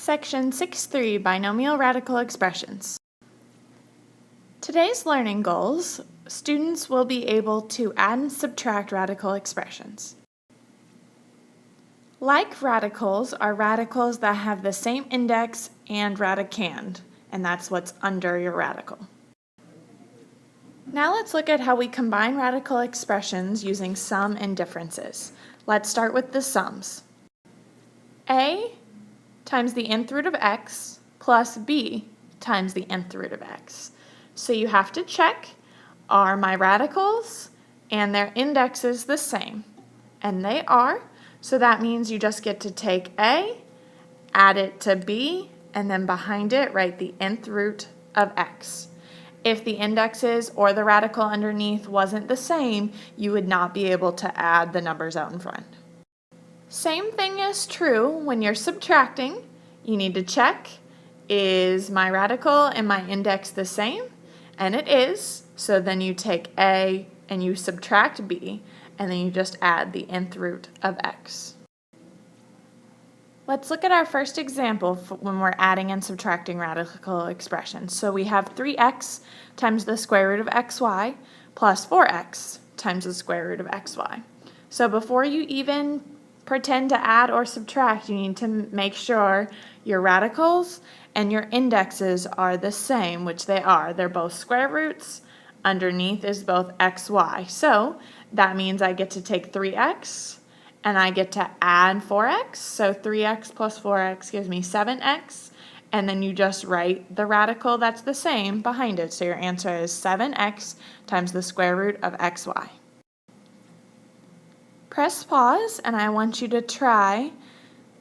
Section 6.3 Binomial Radical Expressions. Today's learning goals, students will be able to add and subtract radical expressions. Like radicals are radicals that have the same index and radicand, and that's what's under your radical. Now let's look at how we combine radical expressions using sum and differences. Let's start with the sums. A times the nth root of x plus b times the nth root of x. So you have to check, are my radicals and their indexes the same? And they are, so that means you just get to take a, add it to b, and then behind it write the nth root of x. If the indexes or the radical underneath wasn't the same, you would not be able to add the numbers out in front. Same thing is true when you're subtracting. You need to check, is my radical and my index the same? And it is, so then you take a and you subtract b, and then you just add the nth root of x. Let's look at our first example when we're adding and subtracting radical expressions. So we have 3x times the square root of xy plus 4x times the square root of xy. So before you even pretend to add or subtract, you need to make sure your radicals and your indexes are the same, which they are. They're both square roots. Underneath is both xy. So that means I get to take 3x and I get to add 4x. So 3x plus 4x gives me 7x. And then you just write the radical that's the same behind it. So your answer is 7x times the square root of xy. Press pause and I want you to try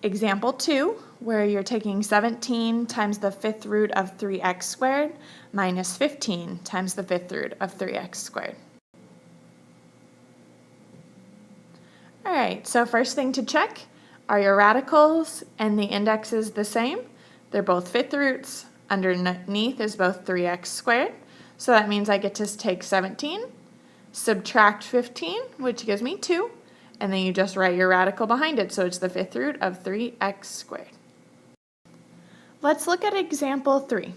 example 2, where you're taking 17 times the fifth root of 3x squared minus 15 times the fifth root of 3x squared. Alright, so first thing to check, are your radicals and the indexes the same? They're both fifth roots. Underneath is both 3x squared. So that means I get to take 17, subtract 15, which gives me 2. And then you just write your radical behind it, so it's the fifth root of 3x squared. Let's look at example 3.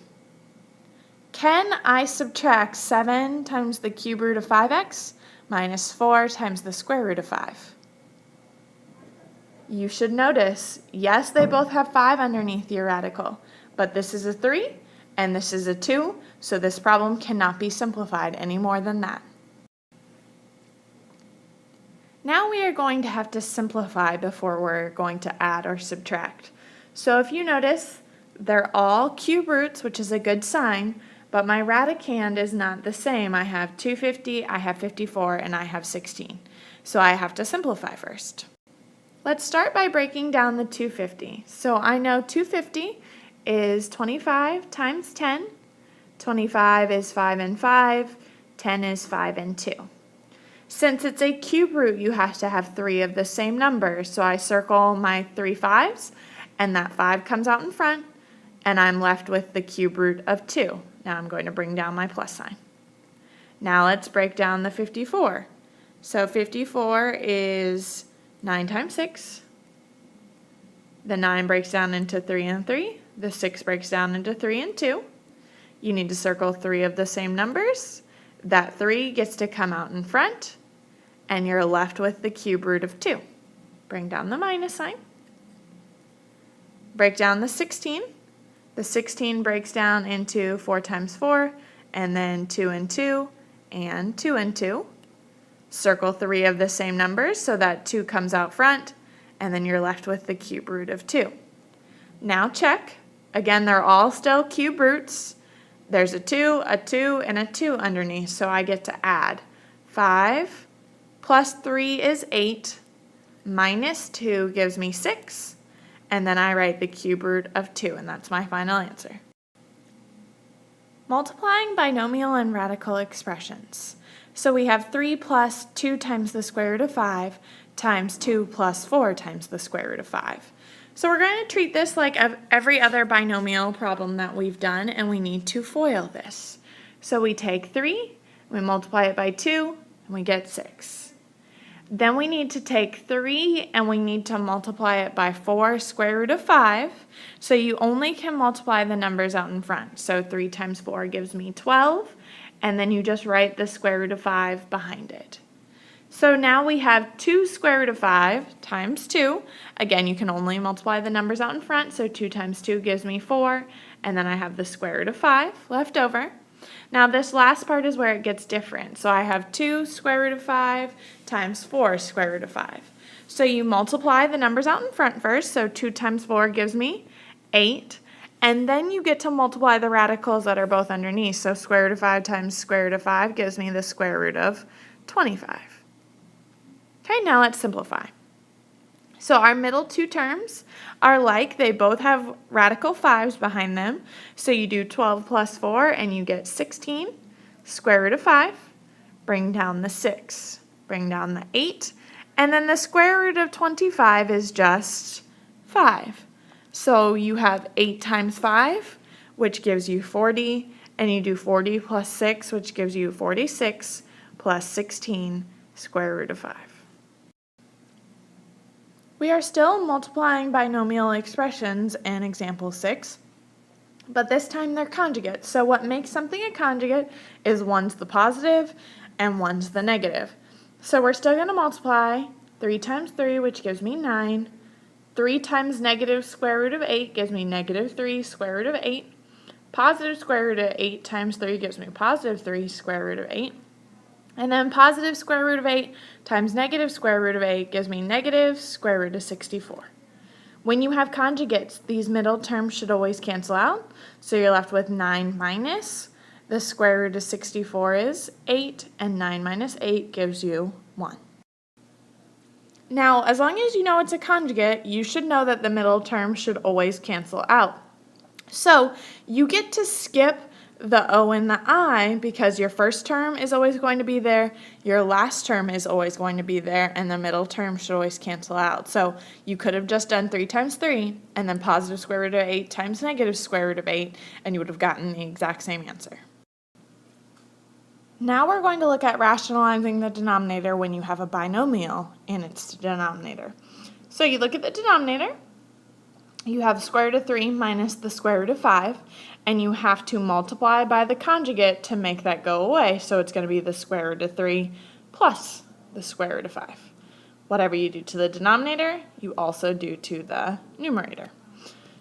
Can I subtract 7 times the cube root of 5x minus 4 times the square root of 5? You should notice, yes, they both have 5 underneath your radical, but this is a 3 and this is a 2, so this problem cannot be simplified any more than that. Now we are going to have to simplify before we're going to add or subtract. So if you notice, they're all cube roots, which is a good sign, but my radicand is not the same. I have 250, I have 54, and I have 16. So I have to simplify first. Let's start by breaking down the 250. So I know 250 is 25 times 10. 25 is 5 and 5. 10 is 5 and 2. Since it's a cube root, you have to have 3 of the same number. So I circle my 3 5s, and that 5 comes out in front, and I'm left with the cube root of 2. Now I'm going to bring down my plus sign. Now let's break down the 54. So 54 is 9 times 6. The 9 breaks down into 3 and 3. The 6 breaks down into 3 and 2. You need to circle 3 of the same numbers. That 3 gets to come out in front, and you're left with the cube root of 2. Bring down the minus sign. Break down the 16. The 16 breaks down into 4 times 4, and then 2 and 2, and 2 and 2. Circle 3 of the same numbers so that 2 comes out front, and then you're left with the cube root of 2. Now check. Again, they're all still cube roots. There's a 2, and a 2 underneath, so I get to add 5 plus 3 is 8, minus 2 gives me 6, and then I write the cube root of 2, and that's my final answer. Multiplying binomial and radical expressions. So we have 3 plus 2 times the square root of 5 times 2 plus 4 times the square root of 5. So we're going to treat this like every other binomial problem that we've done, and we need to FOIL this. So we take 3, we multiply it by 2, and we get 6. Then we need to take 3 and we need to multiply it by 4 square root of 5. So you only can multiply the numbers out in front. So 3 times 4 gives me 12, and then you just write the square root of 5 behind it. So now we have 2 square root of 5 times 2. Again, you can only multiply the numbers out in front, so 2 times 2 gives me 4, and then I have the square root of 5 left over. Now this last part is where it gets different. So I have 2 square root of 5 times 4 square root of 5. So you multiply the numbers out in front first, so 2 times 4 gives me 8. And then you get to multiply the radicals that are both underneath. So square root of 5 times square root of 5 gives me the square root of 25. Okay, now let's simplify. So our middle two terms are like, they both have radical 5s behind them. So you do 12 plus 4 and you get 16, square root of 5, bring down the 6, bring down the 8, and then the square root of 25 is just 5. So you have 8 times 5, which gives you 40, and you do 40 plus 6, which gives you 46, plus 16, square root of 5. We are still multiplying binomial expressions in example 6, but this time they're conjugates. So what makes something a conjugate is one's the positive and one's the negative. So we're still going to multiply 3 times 3, which gives me 9. 3 times negative square root of 8 gives me negative 3 square root of 8. Positive square root of 8 times 3 gives me positive 3 square root of 8. And then positive square root of 8 times negative square root of 8 gives me negative square root of 64. When you have conjugates, these middle terms should always cancel out. So you're left with 9 minus the square root of 64 is 8, and 9 minus 8 gives you 1. Now, as long as you know it's a conjugate, you should know that the middle term should always cancel out. So you get to skip the O and the I because your first term is always going to be there, your last term is always going to be there, and the middle term should always cancel out. So you could have just done 3 times 3 and then positive square root of 8 times negative square root of 8, and you would have gotten the exact same answer. Now we're going to look at rationalizing the denominator when you have a binomial in its denominator. So you look at the denominator, you have square root of 3 minus the square root of 5, and you have to multiply by the conjugate to make that go away. So it's going to be the square root of 3 plus the square root of 5. Whatever you do to the denominator, you also do to the numerator.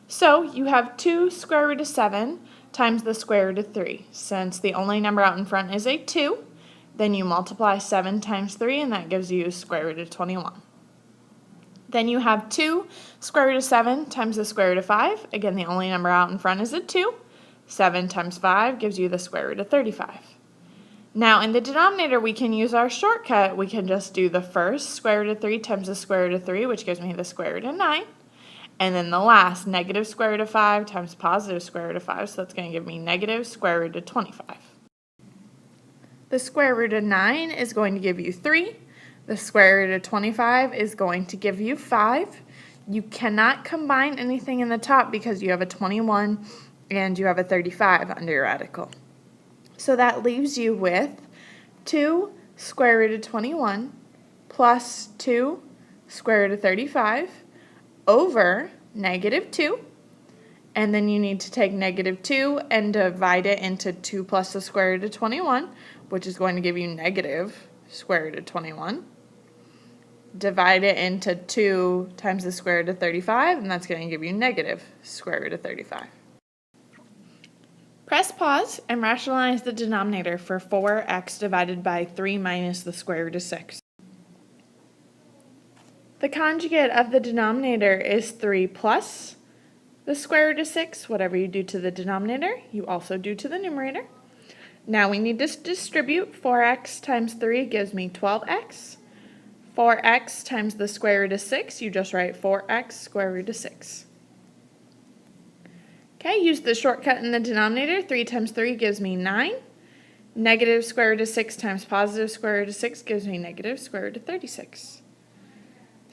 So you have 2 square root of 7 times the square root of 3. Since the only number out in front is a 2, then you multiply 7 times 3, and that gives you square root of 21. Then you have 2 square root of 7 times the square root of 5. Again, the only number out in front is a 2. 7 times 5 gives you the square root of 35. Now, in the denominator, we can use our shortcut. We can just do the first square root of 3 times the square root of 3, which gives me the square root of 9. And then the last, negative square root of 5 times positive square root of 5. So that's going to give me negative square root of 25. The square root of 9 is going to give you 3. The square root of 25 is going to give you 5. You cannot combine anything in the top because you have a 21 and you have a 35 under your radical. So that leaves you with 2 square root of 21 plus 2 square root of 35 over negative 2. And then you need to take negative 2 and divide it into 2 plus the square root of 21, which is going to give you negative square root of 21. Divide it into 2 times the square root of 35, and that's going to give you negative square root of 35. Press pause and rationalize the denominator for 4x divided by 3 minus the square root of 6. The conjugate of the denominator is 3 plus the square root of 6. Whatever you do to the denominator, you also do to the numerator. Now we need to distribute. 4x times 3 gives me 12x. 4x times the square root of 6, you just write 4x square root of 6. Okay, use the shortcut in the denominator. 3 times 3 gives me 9. Negative square root of 6 times positive square root of 6 gives me negative square root of 36.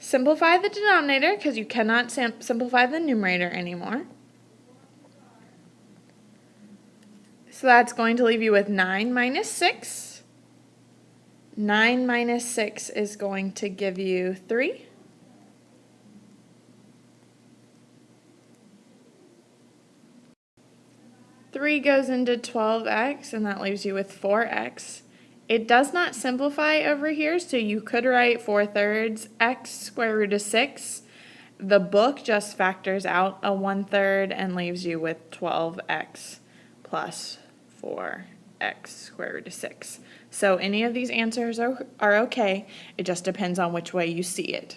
Simplify the denominator because you cannot simplify the numerator anymore. So that's going to leave you with 9 minus 6. 9 minus 6 is going to give you 3. Three goes into 12x, and that leaves you with 4x. It does not simplify over here, so you could write 4/3 x square root of 6. The book just factors out a 1/3 and leaves you with 12x plus 4x square root of 6. So any of these answers are okay. It just depends on which way you see it.